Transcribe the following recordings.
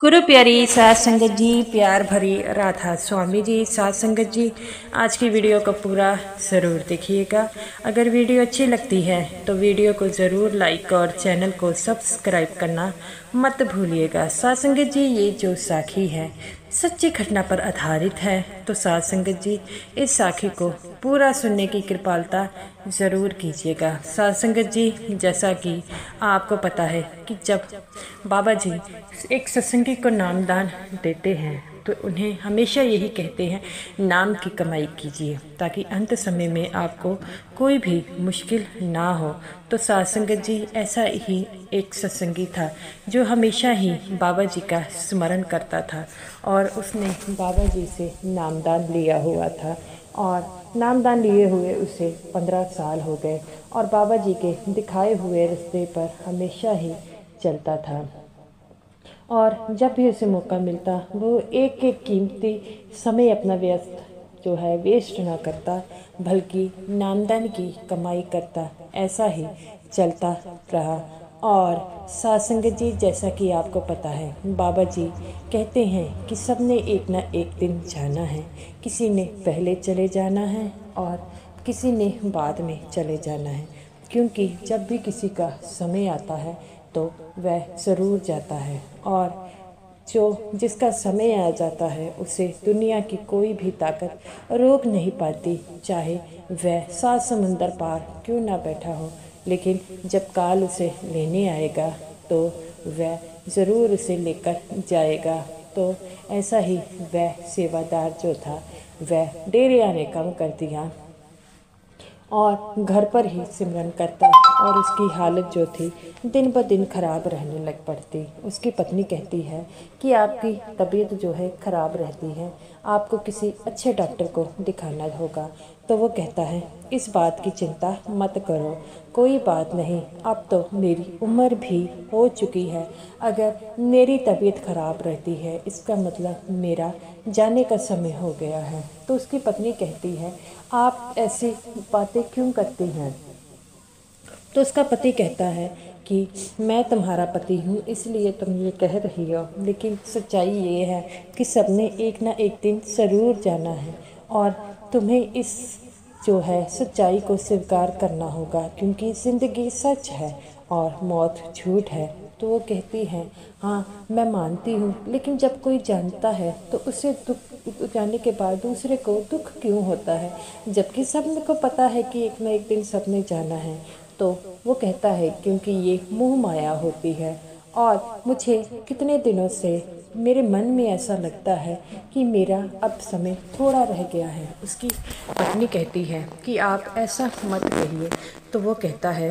गुरु प्यारी सात संगत जी, प्यार भरी राधा स्वामी जी, सात संगत जी, आज की वीडियो को पूरा ज़रूर देखिएगा। अगर वीडियो अच्छी लगती है तो वीडियो को ज़रूर लाइक और चैनल को सब्सक्राइब करना मत भूलिएगा। सात संगत जी, ये जो साखी है सच्ची घटना पर आधारित है, तो सात संगत जी इस साखी को पूरा सुनने की कृपालता ज़रूर कीजिएगा। सात संगत जी, जैसा कि आपको पता है कि जब बाबा जी एक सत्संगी को नामदान देते हैं तो उन्हें हमेशा यही कहते हैं, नाम की कमाई कीजिए ताकि अंत समय में आपको कोई भी मुश्किल ना हो। तो सात संगत जी, ऐसा ही एक सत्संगी था जो हमेशा ही बाबा जी का स्मरण करता था और उसने बाबा जी से नामदान लिया हुआ था और नामदान लिए हुए उसे 15 साल हो गए और बाबा जी के दिखाए हुए रास्ते पर हमेशा ही चलता था और जब भी उसे मौका मिलता वो एक एक कीमती समय अपना व्यस्त जो है वेस्ट ना करता, बल्कि नामदान की कमाई करता। ऐसा ही चलता रहा। और सात संगत जी, जैसा कि आपको पता है, बाबा जी कहते हैं कि सबने एक ना एक दिन जाना है। किसी ने पहले चले जाना है और किसी ने बाद में चले जाना है, क्योंकि जब भी किसी का समय आता है तो वह ज़रूर जाता है और जो जिसका समय आ जाता है उसे दुनिया की कोई भी ताकत रोक नहीं पाती, चाहे वह 7 समुंदर पार क्यों ना बैठा हो। लेकिन जब काल उसे लेने आएगा तो वह ज़रूर उसे लेकर जाएगा। तो ऐसा ही वह सेवादार जो था वह डेरे आने कम कर दिया और घर पर ही सिमरन करता और उसकी हालत जो थी दिन ब दिन ख़राब रहने लग पड़ती। उसकी पत्नी कहती है कि आपकी तबीयत जो है ख़राब रहती है, आपको किसी अच्छे डॉक्टर को दिखाना होगा। तो वो कहता है, इस बात की चिंता मत करो, कोई बात नहीं, अब तो मेरी उम्र भी हो चुकी है। अगर मेरी तबीयत ख़राब रहती है इसका मतलब मेरा जाने का समय हो गया है। तो उसकी पत्नी कहती है, आप ऐसी बातें क्यों करती हैं? तो उसका पति कहता है कि मैं तुम्हारा पति हूँ इसलिए तुम ये कह रही हो, लेकिन सच्चाई ये है कि सबने एक ना एक दिन ज़रूर जाना है और तुम्हें इस जो है सच्चाई को स्वीकार करना होगा, क्योंकि ज़िंदगी सच है और मौत झूठ है। तो वो कहती हैं, हाँ मैं मानती हूँ, लेकिन जब कोई जानता है तो उसे दुख जाने के बाद दूसरे को दुख क्यों होता है, जबकि सबको पता है कि एक ना एक दिन सबने जाना है। तो वो कहता है, क्योंकि ये मोह माया होती है और मुझे कितने दिनों से मेरे मन में ऐसा लगता है कि मेरा अब समय थोड़ा रह गया है। उसकी पत्नी कहती है कि आप ऐसा मत कहिए। तो वो कहता है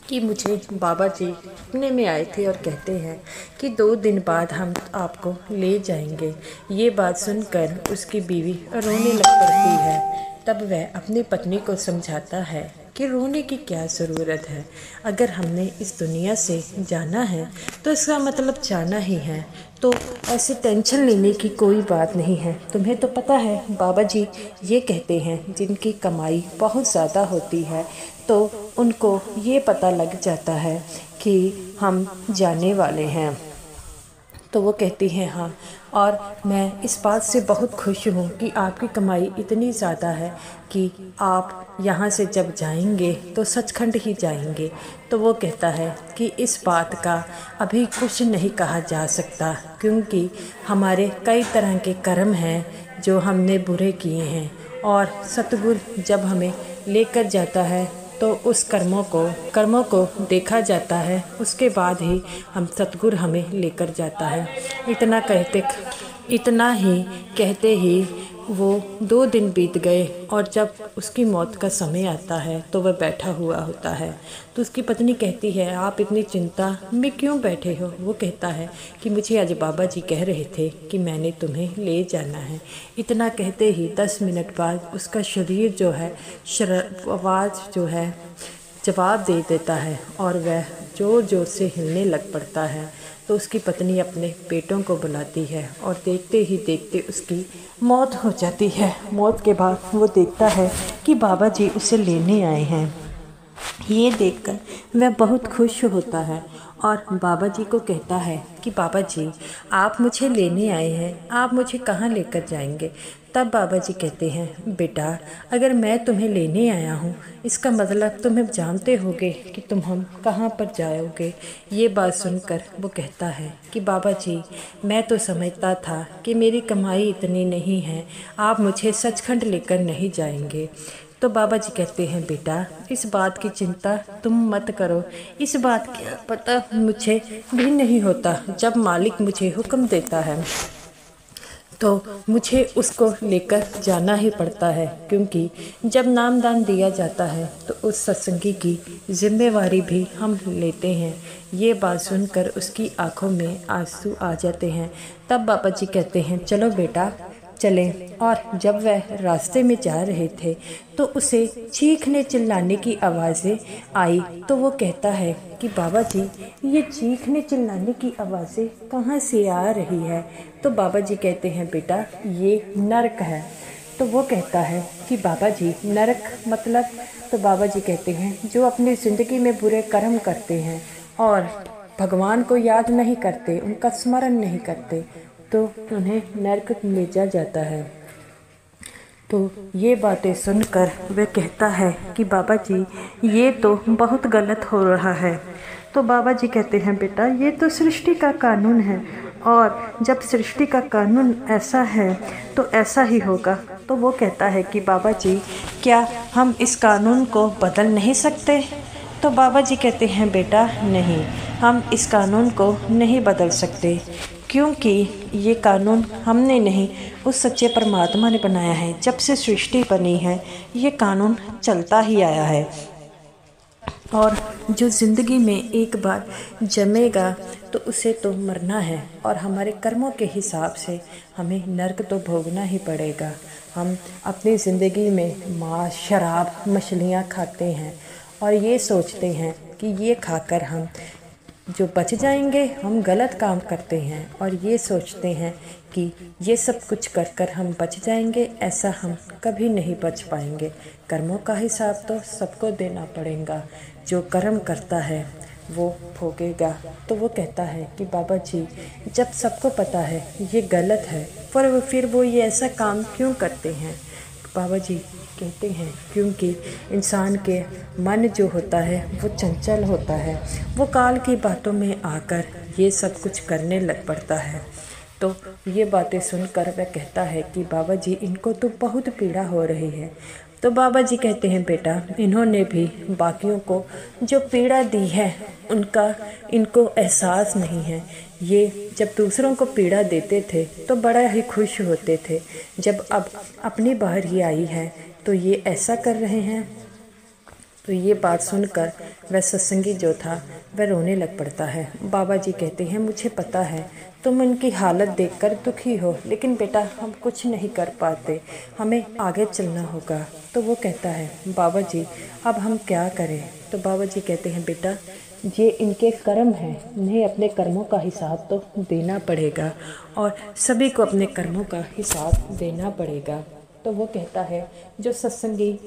कि मुझे बाबा जी सपने में आए थे और कहते हैं कि 2 दिन बाद हम आपको ले जाएंगे। ये बात सुनकर उसकी बीवी रोने लग पड़ती है। तब वह अपनी पत्नी को समझाता है कि रोने की क्या ज़रूरत है, अगर हमने इस दुनिया से जाना है तो इसका मतलब जाना ही है, तो ऐसे टेंशन लेने की कोई बात नहीं है। तुम्हें तो पता है बाबा जी ये कहते हैं, जिनकी कमाई बहुत ज़्यादा होती है तो उनको ये पता लग जाता है कि हम जाने वाले हैं। तो वो कहती हैं, हाँ, और मैं इस बात से बहुत खुश हूँ कि आपकी कमाई इतनी ज़्यादा है कि आप यहाँ से जब जाएंगे तो सचखंड ही जाएंगे। तो वो कहता है कि इस बात का अभी कुछ नहीं कहा जा सकता, क्योंकि हमारे कई तरह के कर्म हैं जो हमने बुरे किए हैं और सतगुरु जब हमें लेकर जाता है तो उस कर्मों को देखा जाता है, उसके बाद ही हम सतगुरु हमें लेकर जाता है। इतना ही कहते ही वो 2 दिन बीत गए और जब उसकी मौत का समय आता है तो वह बैठा हुआ होता है। तो उसकी पत्नी कहती है, आप इतनी चिंता में क्यों बैठे हो? वो कहता है कि मुझे आज बाबा जी कह रहे थे कि मैंने तुम्हें ले जाना है। इतना कहते ही 10 मिनट बाद उसका शरीर जो है आवाज़ जो है जवाब दे देता है और वह ज़ोर ज़ोर से हिलने लग पड़ता है। तो उसकी पत्नी अपने बेटों को बुलाती है और देखते ही देखते उसकी मौत हो जाती है। मौत के बाद वो देखता है कि बाबा जी उसे लेने आए हैं। ये देखकर वह बहुत खुश होता है और बाबा जी को कहता है कि बाबा जी आप मुझे लेने आए हैं, आप मुझे कहाँ लेकर जाएंगे। तब बाबा जी कहते हैं बेटा अगर मैं तुम्हें लेने आया हूँ इसका मतलब तुम जानते होगे कि तुम हम कहाँ पर जाओगे। ये बात सुनकर वो कहता है कि बाबा जी मैं तो समझता था कि मेरी कमाई इतनी नहीं है, आप मुझे सचखंड लेकर नहीं जाएंगे। तो बाबा जी कहते हैं बेटा इस बात की चिंता तुम मत करो, इस बात का पता मुझे भी नहीं होता, जब मालिक मुझे हुक्म देता है तो मुझे उसको लेकर जाना ही पड़ता है, क्योंकि जब नामदान दिया जाता है तो उस सत्संगी की जिम्मेवारी भी हम लेते हैं। ये बात सुनकर उसकी आंखों में आंसू आ जाते हैं। तब बाबा जी कहते हैं चलो बेटा चलें। और जब वह रास्ते में जा रहे थे तो उसे चीखने चिल्लाने की आवाज़ें आई। तो वो कहता है कि बाबा जी ये चीखने चिल्लाने की आवाज़ें कहाँ से आ रही है। तो बाबा जी कहते हैं बेटा ये नरक है। तो वो कहता है कि बाबा जी नरक मतलब। तो बाबा जी कहते हैं जो अपनी ज़िंदगी में बुरे कर्म करते हैं और भगवान को याद नहीं करते, उनका स्मरण नहीं करते, तो उन्हें नरक भेजा जाता है। तो ये बातें सुनकर वह कहता है कि बाबा जी ये तो बहुत गलत हो रहा है। तो बाबा जी कहते हैं बेटा ये तो सृष्टि का कानून है, और जब सृष्टि का कानून ऐसा है तो ऐसा ही होगा। तो वो कहता है कि बाबा जी क्या हम इस कानून को बदल नहीं सकते। तो बाबा जी कहते हैं बेटा नहीं, हम इस कानून को नहीं बदल सकते, क्योंकि ये कानून हमने नहीं उस सच्चे परमात्मा ने बनाया है। जब से सृष्टि बनी है ये कानून चलता ही आया है, और जो ज़िंदगी में एक बार जमेगा तो उसे तो मरना है, और हमारे कर्मों के हिसाब से हमें नरक तो भोगना ही पड़ेगा। हम अपनी ज़िंदगी में मांस, शराब, मछलियाँ खाते हैं और ये सोचते हैं कि ये खाकर हम जो बच जाएंगे। हम गलत काम करते हैं और ये सोचते हैं कि ये सब कुछ कर कर हम बच जाएंगे। ऐसा हम कभी नहीं बच पाएंगे। कर्मों का हिसाब तो सबको देना पड़ेगा, जो कर्म करता है वो भोगेगा। तो वो कहता है कि बाबा जी जब सबको पता है ये गलत है पर फिर वो ये ऐसा काम क्यों करते हैं। बाबा जी कहते हैं क्योंकि इंसान के मन जो होता है वो चंचल होता है, वो काल की बातों में आकर ये सब कुछ करने लग पड़ता है। तो ये बातें सुनकर वह कहता है कि बाबा जी इनको तो बहुत पीड़ा हो रही है। तो बाबा जी कहते हैं बेटा इन्होंने भी बाकियों को जो पीड़ा दी है उनका इनको एहसास नहीं है। ये जब दूसरों को पीड़ा देते थे तो बड़ा ही खुश होते थे, जब अब अपनी बारी आई है तो ये ऐसा कर रहे हैं। तो ये बात सुनकर वह सत्संगी जो था वह रोने लग पड़ता है। बाबा जी कहते हैं मुझे पता है तुम उनकी हालत देखकर दुखी हो, लेकिन बेटा हम कुछ नहीं कर पाते, हमें आगे चलना होगा। तो वो कहता है बाबा जी अब हम क्या करें। तो बाबा जी कहते हैं बेटा ये इनके कर्म हैं, उन्हें अपने कर्मों का हिसाब तो देना पड़ेगा, और सभी को अपने कर्मों का हिसाब देना पड़ेगा। तो वो कहता है जो सत्संगी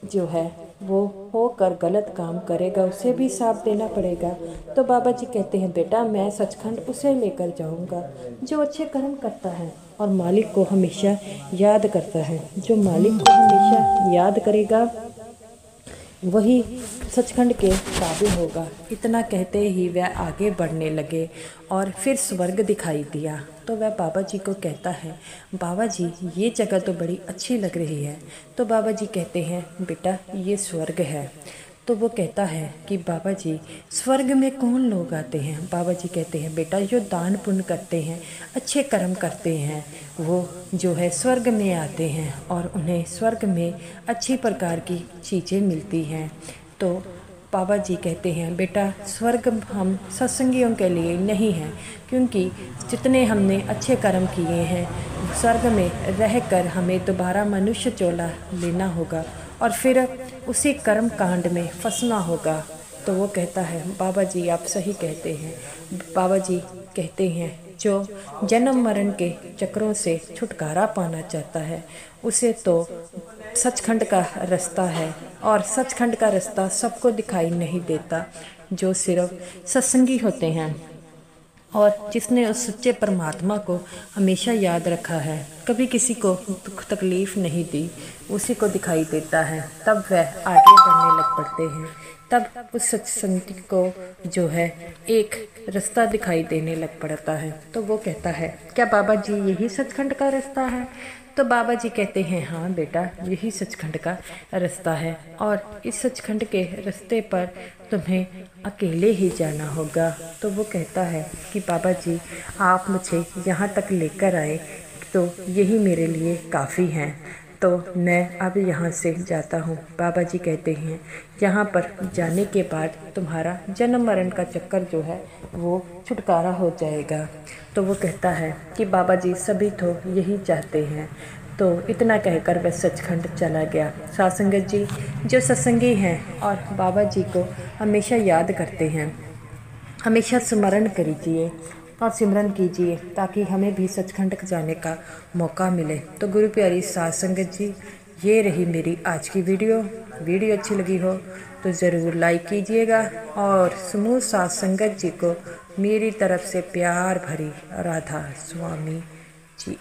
जो है वो होकर गलत काम करेगा उसे भी हिसाब देना पड़ेगा। तो बाबा जी कहते हैं बेटा मैं सचखंड उसे लेकर जाऊंगा जो अच्छे कर्म करता है और मालिक को हमेशा याद करता है। जो मालिक को हमेशा याद करेगा वही सचखंड के काबिल होगा। इतना कहते ही वह आगे बढ़ने लगे और फिर स्वर्ग दिखाई दिया। तो वह बाबा जी को कहता है बाबा जी ये जगह तो बड़ी अच्छी लग रही है। तो बाबा जी कहते हैं बेटा ये स्वर्ग है। तो वो कहता है कि बाबा जी स्वर्ग में कौन लोग आते हैं। बाबा जी कहते हैं बेटा जो दान पुण्य करते हैं, अच्छे कर्म करते हैं, वो जो है स्वर्ग में आते हैं और उन्हें स्वर्ग में अच्छी प्रकार की चीज़ें मिलती हैं। तो बाबा जी कहते हैं बेटा स्वर्ग हम सत्संगियों के लिए नहीं है, क्योंकि जितने हमने अच्छे कर्म किए हैं स्वर्ग में रहकर हमें दोबारा मनुष्य चोला लेना होगा और फिर उसी कर्म कांड में फंसना होगा। तो वो कहता है बाबा जी आप सही कहते हैं। बाबा जी कहते हैं जो जन्म मरण के चक्रों से छुटकारा पाना चाहता है उसे तो सचखंड का रास्ता है, और सचखंड का रास्ता सबको दिखाई नहीं देता। जो सिर्फ सत्संगी होते हैं और जिसने उस सच्चे परमात्मा को हमेशा याद रखा है, कभी किसी को दुख तकलीफ़ नहीं दी, उसी को दिखाई देता है, तब वह आगे बढ़ने लग पड़ते हैं। तब उस सत्संगी को जो है एक रास्ता दिखाई देने लग पड़ता है। तो वो कहता है, क्या बाबा जी यही सचखंड का रास्ता है? तो बाबा जी कहते हैं, हाँ बेटा, यही सचखंड का रास्ता है और इस सचखंड के रास्ते पर तुम्हें अकेले ही जाना होगा। तो वो कहता है कि बाबा जी आप मुझे यहाँ तक लेकर आए तो यही मेरे लिए काफ़ी हैं, तो मैं अब यहाँ से जाता हूँ। बाबा जी कहते हैं, यहाँ पर जाने के बाद तुम्हारा जन्म मरण का चक्कर जो है वो छुटकारा हो जाएगा। तो वो कहता है कि बाबा जी सभी तो यही चाहते हैं। तो इतना कहकर वह सचखंड चला गया। साध संगत जी, जो सत्संगी हैं और बाबा जी को हमेशा याद करते हैं, हमेशा स्मरण कीजिए और सिमरन कीजिए ताकि हमें भी सचखंड जाने का मौका मिले। तो गुरु प्यारी साध संगत जी, ये रही मेरी आज की वीडियो अच्छी लगी हो तो ज़रूर लाइक कीजिएगा और समूह साध संगत जी को मेरी तरफ से प्यार भरी राधा स्वामी जी।